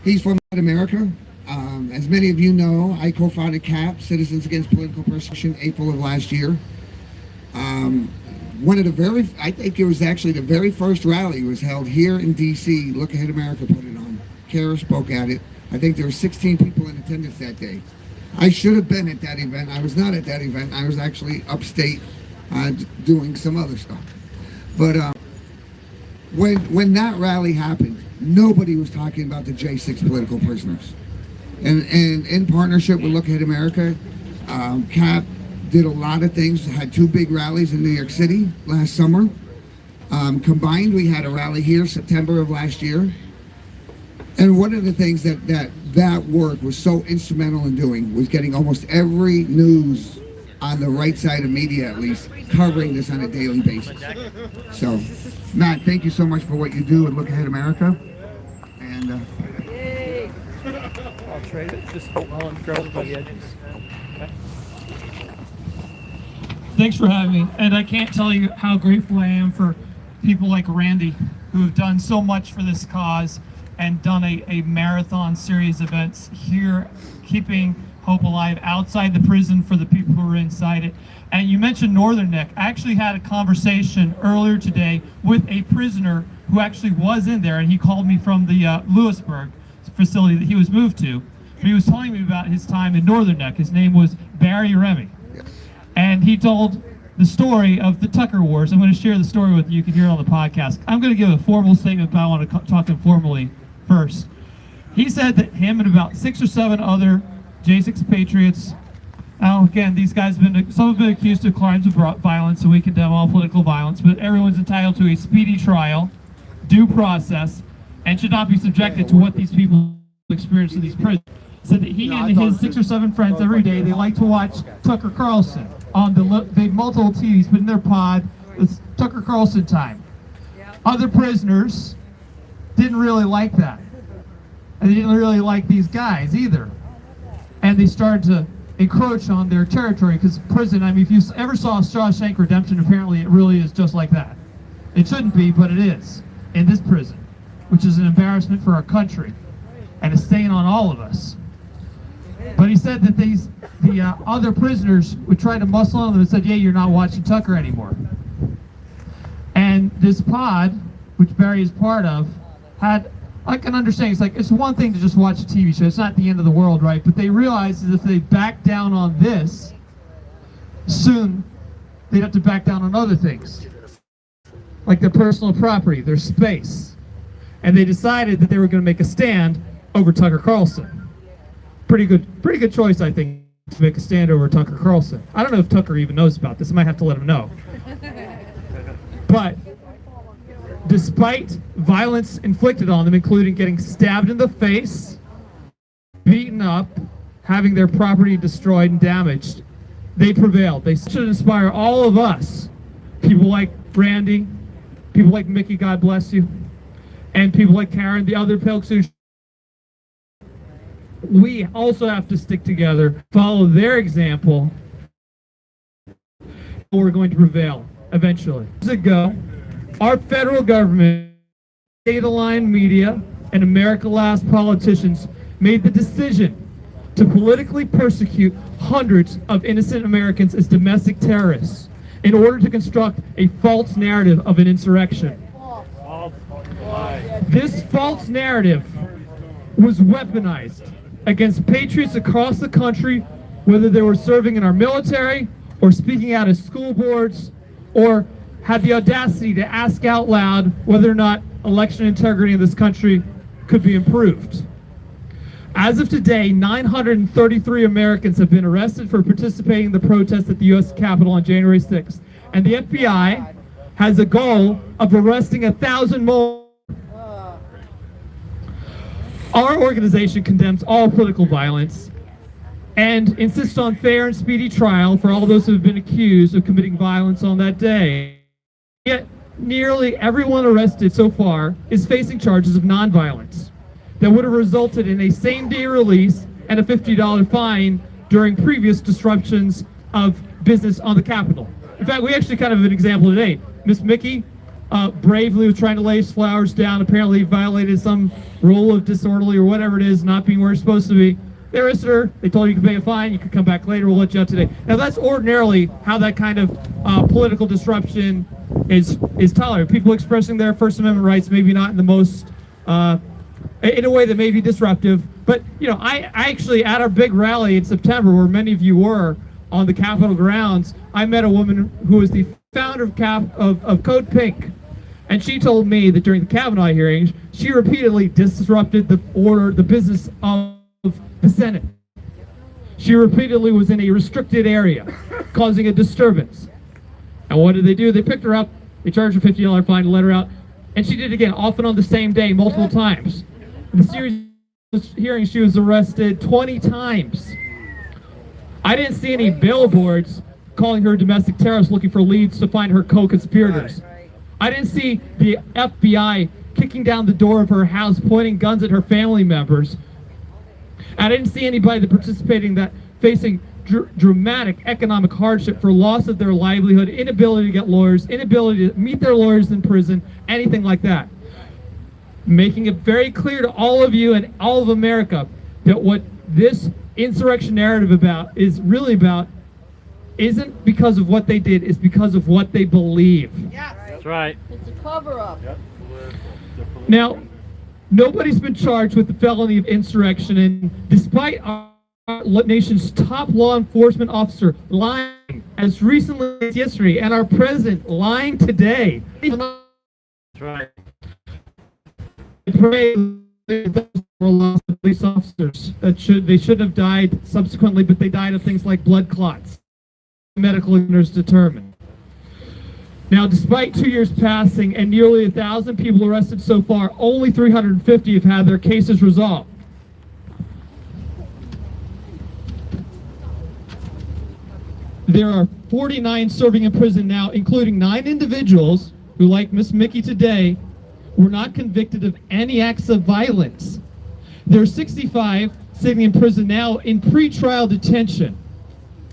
He's from America. As many of you know, I co-founded CAP, Citizens Against Political Persecution, April of last year. One of the I think it was actually the very first rally was held here in D.C. Look Ahead America put it on. Kara spoke at it. I think there were 16 people in attendance that day. I should have been at that event. I was not at that event. I was actually upstate doing some other stuff. But when that rally happened, nobody was talking about the J6 political prisoners. And in partnership with Look Ahead America, CAP did a lot of things. Had two big rallies in New York City last summer. Combined, we had a rally here September of last year. And one of the things that work was so instrumental in doing was getting almost every news on the right side of media, at least, covering this on a daily basis. So, Matt, thank you so much for what you do at Look Ahead America. And I'll trade it. Just hold on, grab it by the edges. Okay. Thanks for having me. And I can't tell you how grateful I am for people like Randy, who have done so much for this cause and done a marathon series of events here, keeping hope alive outside the prison for the people who are inside it. And you mentioned Northern Neck. I actually had a conversation earlier today with a prisoner who actually was in there, and he called me from the Lewisburg facility that he was moved to. But he was telling me about his time in Northern Neck. His name was Barry Remy. And he told the story of the Tucker Wars. I'm going to share the story with you. You can hear it on the podcast. I'm going to give a formal statement, but I want to talk informally first. He said that him and about 6 or 7 other J6 patriots, now again, these guys some have been accused of crimes of violence, and we condemn all political violence, but everyone's entitled to a speedy trial, due process, and should not be subjected to what these people experience in these prisons. Said that he and his 6 or 7 friends every day, they like to watch Tucker Carlson on they have multiple TVs, but in their pod, it's Tucker Carlson time. Other prisoners didn't really like that. And they didn't really like these guys either. And they started to encroach on their territory, because prison, I mean, if you ever saw Shawshank Redemption, apparently it really is just like that. It shouldn't be, but it is, in this prison, which is an embarrassment for our country and a stain on all of us. But he said that the other prisoners would try to muscle on them and said, yeah, you're not watching Tucker anymore. And this pod, which Barry is part of, had, I can understand, it's one thing to just watch a TV show, it's not the end of the world, right? But they realized that if they back down on this, soon they'd have to back down on other things, like their personal property, their space. And they decided that they were going to make a stand over Tucker Carlson. Pretty good choice, I think, to make a stand over Tucker Carlson. I don't know if Tucker even knows about this. I might have to let him know. But despite violence inflicted on them, including getting stabbed in the face, beaten up, having their property destroyed and damaged, they prevailed. They should inspire all of us, people like Randy, people like Mickey, God bless you, and people like Karen, the other folks who we also have to stick together, follow their example, or we're going to prevail eventually. Years ago, our federal government, state-aligned media, and America Last politicians made the decision to politically persecute hundreds of innocent Americans as domestic terrorists in order to construct a false narrative of an insurrection. This false narrative was weaponized against patriots across the country, whether they were serving in our military or speaking out at school boards or had the audacity to ask out loud whether or not election integrity in this country could be improved. As of today, 933 Americans have been arrested for participating in the protest at the U.S. Capitol on January 6th, and the FBI has a goal of arresting 1,000 more. Our organization condemns all political violence and insists on fair and speedy trial for all those who have been accused of committing violence on that day. Yet, nearly everyone arrested so far is facing charges of nonviolence that would have resulted in a same-day release and a $50 fine during previous disruptions of business on the Capitol. In fact, we actually kind of have an example today. Miss Mickey bravely was trying to lay his flowers down. Apparently he violated some rule of disorderly or whatever it is, not being where it's supposed to be. They arrested her. They told her you could pay a fine. You could come back later. We'll let you out today. Now that's ordinarily how that kind of political disruption is tolerated. People expressing their First Amendment rights, maybe not in the most, in a way that may be disruptive. But I actually at our big rally in September, where many of you were on the Capitol grounds, I met a woman who was the founder of Code Pink, and she told me that during the Kavanaugh hearings, she repeatedly disrupted the business of the Senate. She repeatedly was in a restricted area, causing a disturbance. And what did they do? They picked her up, they charged her $50 fine to let her out, and she did it again, often on the same day, multiple times. In the series of hearings, she was arrested 20 times. I didn't see any billboards calling her a domestic terrorist looking for leads to find her co-conspirators. I didn't see the FBI kicking down the door of her house, pointing guns at her family members. I didn't see anybody that participating that facing dramatic economic hardship for loss of their livelihood, inability to get lawyers, inability to meet their lawyers in prison, anything like that. Making it very clear to all of you and all of America that what this insurrection narrative is really about isn't because of what they did, it's because of what they believe. Yeah, That's right. it's a cover-up. Yep. Now, nobody's been charged with the felony of insurrection, and despite our nation's top law enforcement officer lying as recently as yesterday, and our president lying today, That's right. I pray those were lost police officers that they should have died subsequently, but they died of things like blood clots. Medical examiners determined. Now, despite 2 years passing and nearly 1,000 people arrested so far, only 350 have had their cases resolved. There are 49 serving in prison now, including 9 individuals who, like Miss Mickey today, were not convicted of any acts of violence. There are 65 sitting in prison now in pretrial detention.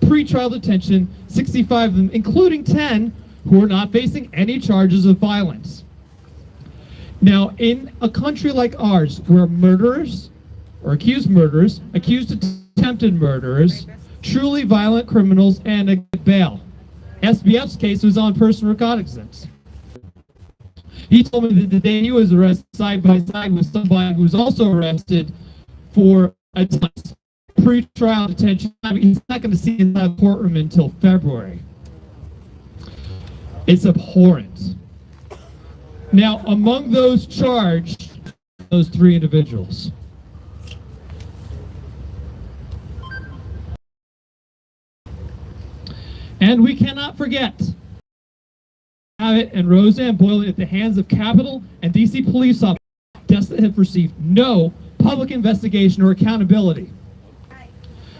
Pretrial detention, 65 of them, including 10 who are not facing any charges of violence. Now, in a country like ours, where murderers, or accused murderers, accused attempted murderers, truly violent criminals, and a bail. SBF's case was on personal recognizance. He told me that the day he was arrested, side by side with somebody who was also arrested for a pre-trial detention. I mean, he's not going to see in that courtroom until February. It's abhorrent. Now, among those charged, those 3 individuals. And we cannot forget Abbott and Roseanne Boyle at the hands of Capitol and D.C. police officers that have received no public investigation or accountability.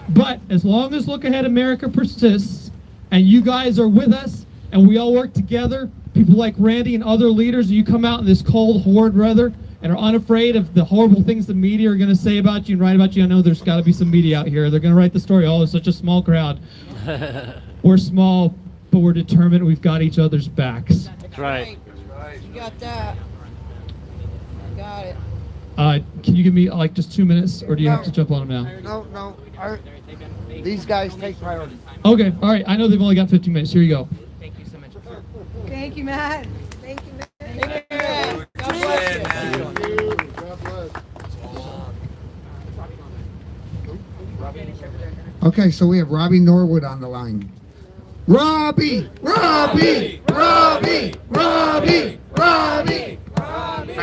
But as long as Look Ahead America persists, and you guys are with us, and we all work together, people like Randy and other leaders, and you come out in this cold, horrid weather and are unafraid of the horrible things the media are going to say about you and write about you. I know there's got to be some media out here. They're going to write the story, oh, it's such a small crowd. We're small, but we're determined. We've got each other's backs. That's right. You got that. You got it. Can you give me like just 2 minutes, or do you have to jump on them now? No. These guys take priority. Okay, all right. I know they've only got 15 minutes. Here you go. Thank you, Matt. Thank you, Matt. Thank you, Matt. God bless you. Okay, so we have Robbie Norwood on the line. Robbie! And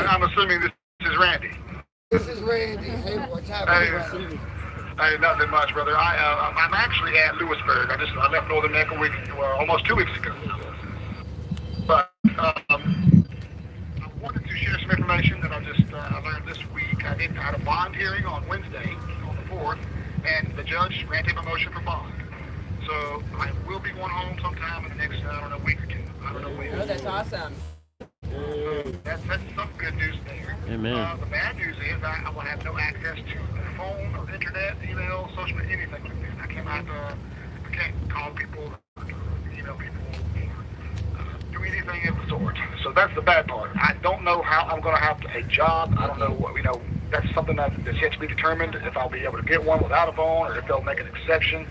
I'm assuming this is Randy. This is Randy. Hey, what's happening, Randy? Hey, nothing much, brother. I'm actually at Lewisburg. I left Northern Neck almost 2 weeks ago. But I wanted to share some information that I learned this week. I had a bond hearing on Wednesday, on the 4th, and the judge granted my motion for bond. So I will be going home sometime in the next, week or 2. I don't know when. Oh, that's awesome. That's some good news there. Amen. The bad news is I will have no access to the phone or the internet, email, social media, anything like that. I can't call people, email people, do do anything of the sort. So that's the bad part. I don't know how I'm going to have a job. I don't know what, that's something that's yet to be determined, if I'll be able to get one without a phone or if they'll make an exception.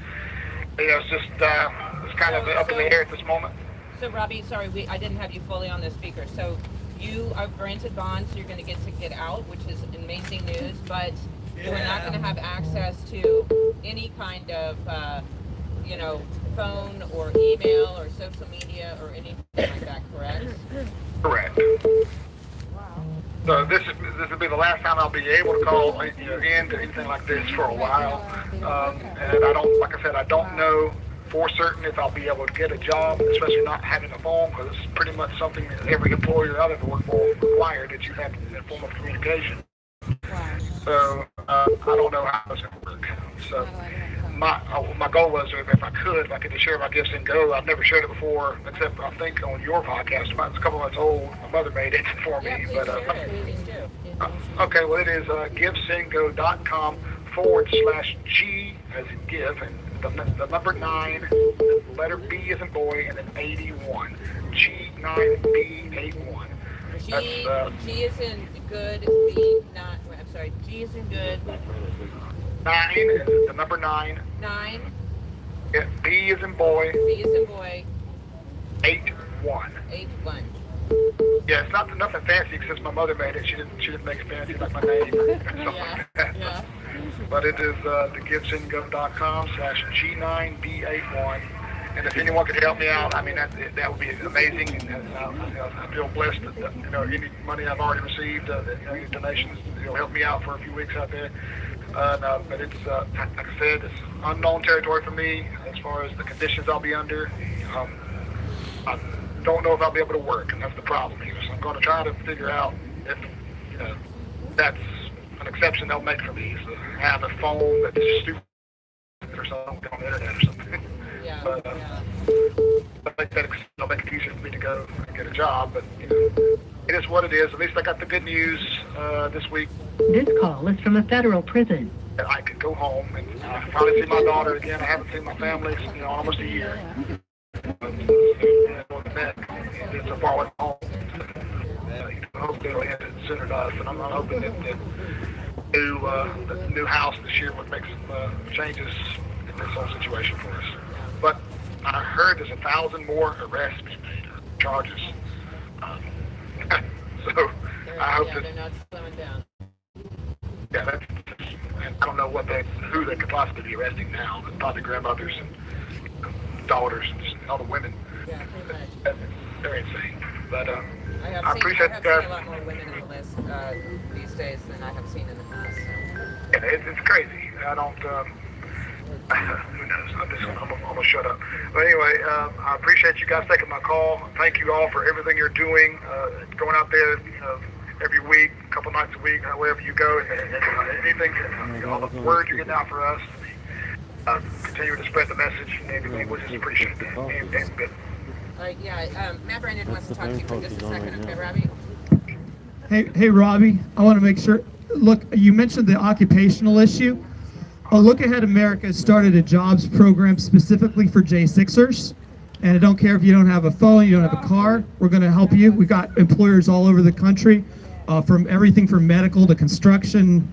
It's just, it's kind of up in the air at this moment. So Robbie, sorry, I didn't have you fully on the speaker. So you are granted bond, so you're going to get out, which is amazing news, but you are not going to have access to any kind of, phone or email or social media or anything like that, correct? Correct. So this will be the last time I'll be able to call in to anything like this for a while. And I don't, like I said, I don't know for certain if I'll be able to get a job, especially not having a phone, because it's pretty much something that every employer I've ever worked for required that you have that form of communication. So I don't know how it's going to work. So my goal was, if I could, I could just share my gifts and go. I've never shared it before, except I think on your podcast. It's a couple months old. My mother made it for me. Please do. Okay, well, it is givesendgo.com/G as in give, and the number 9, the letter B as in boy, and then 81. G9B81. G is in good, B not. I'm sorry. G is in good. 9 is the number 9. 9. Yeah, B is in boy. B is in boy. 81. 81. Yeah, it's nothing fancy since my mother made it. She didn't make it fancy like my name or something like that. Yeah. But it is thegivesendgo.com/G9B81. And if anyone could help me out, I mean, that would be amazing. And I feel blessed that any money I've already received, any donations, help me out for a few weeks out there. But it's like I said, it's unknown territory for me as far as the conditions I'll be under. I don't know if I'll be able to work, and that's the problem here. So I'm going to try to figure out if that's an exception they'll make for me. So have a phone that's stupid or something on the internet or something. Yeah. But I think that'll make it easier for me to go and get a job. But it is what it is. At least I got the good news this week. This call is from a federal prison. That I could go home and finally see my daughter again. I haven't seen my family in almost a year. It's so far away from home. I hope they'll end it sooner than us. And I'm not hoping that the new house this year would make some changes in this whole situation for us. But I heard there's 1,000 more arrests being made, charges. So I hope that they're not slowing down. Yeah, and I don't know who they could possibly be arresting now. But probably grandmothers and daughters and just all the women. Yeah, pretty much. They're insane. But I I appreciate have that. seen a lot more women in the list these days than I have seen in the past. So. Yeah, it's crazy. I don't. Who knows? I'm gonna shut up. But anyway, I appreciate you guys taking my call. Thank you all for everything you're doing. Going out there, every week, a couple nights a week, wherever you go, and anything, all the word you're getting out for us. Continue to spread the message, and we just appreciate that. And good. Matt Brandon wants to talk to you for just a second. Okay, Robbie? Hey, Robbie, I want to make sure. Look, you mentioned the occupational issue. Look Ahead America has started a jobs program specifically for J6ers. And I don't care if you don't have a phone, you don't have a car, we're going to help you. We've got employers all over the country, from everything from medical to construction,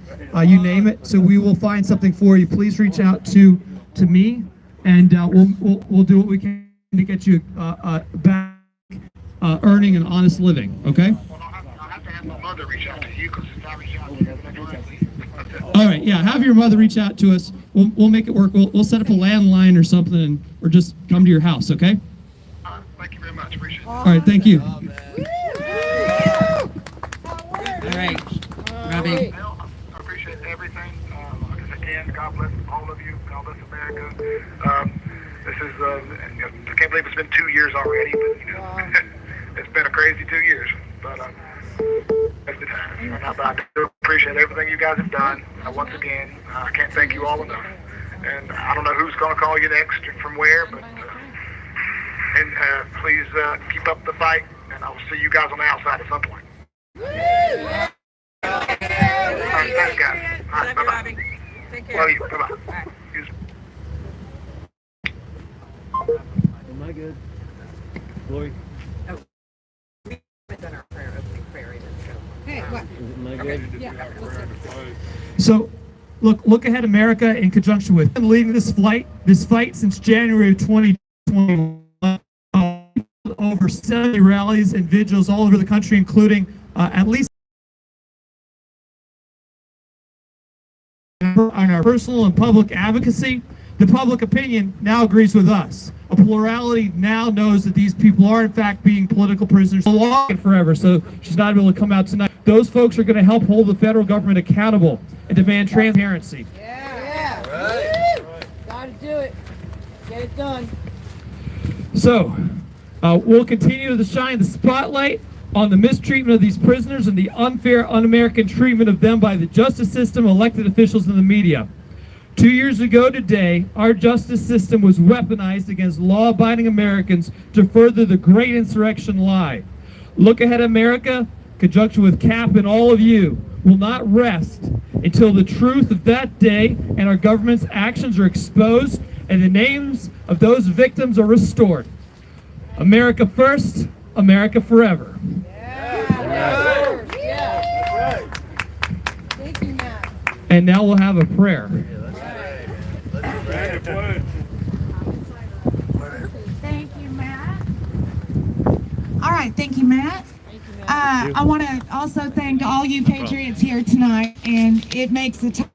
you name it. So we will find something for you. Please reach out to me, and we'll do what we can to get you back earning an honest living, okay? Well, I'll have to have my mother reach out to you because if I reach out to you, then directly. All right, yeah, have your mother reach out to us. We'll make it work. We'll set up a landline or something, or just come to your house, okay? Thank you very much. Appreciate it. All right, thank you. All right, Robbie. Well, I appreciate everything. Like I said, again, God bless all of you. God bless America. This is, I can't believe it's been 2 years already, but, it's been a crazy 2 years. But that's the time. But I do appreciate everything you guys have done. Once again, I can't thank you all enough. And I don't know who's going to call you next and from where, but please keep up the fight, and I will see you guys on the outside at some point. All right, thanks, guys. All right, bye-bye. Robbie. Take care. Love you. Bye-bye. Bye. Am I good? Lori? So, look ahead, America, in conjunction with leading this fight since January of 2021. Over 70 rallies and vigils all over the country, including at least on our personal and public advocacy. The public opinion now agrees with us. A plurality now knows that these people are in fact being political prisoners long and forever, so she's not able to come out tonight. Those folks are going to help hold the federal government accountable and demand transparency. Yeah. Right. Gotta do it. Get it done. So, we'll continue to shine the spotlight on the mistreatment of these prisoners and the unfair, un-American treatment of them by the justice system, elected officials, and the media. 2 years ago today, our justice system was weaponized against law-abiding Americans to further the great insurrection lie. Look Ahead America, in conjunction with CAP and all of you, will not rest until the truth of that day and our government's actions are exposed and the names of those victims are restored. America first, America forever. Yeah. Thank you, Matt. And now we'll have a prayer. Thank you, Matt. All right, thank you, Matt. I want to also thank all you Patriots here tonight, and it makes the time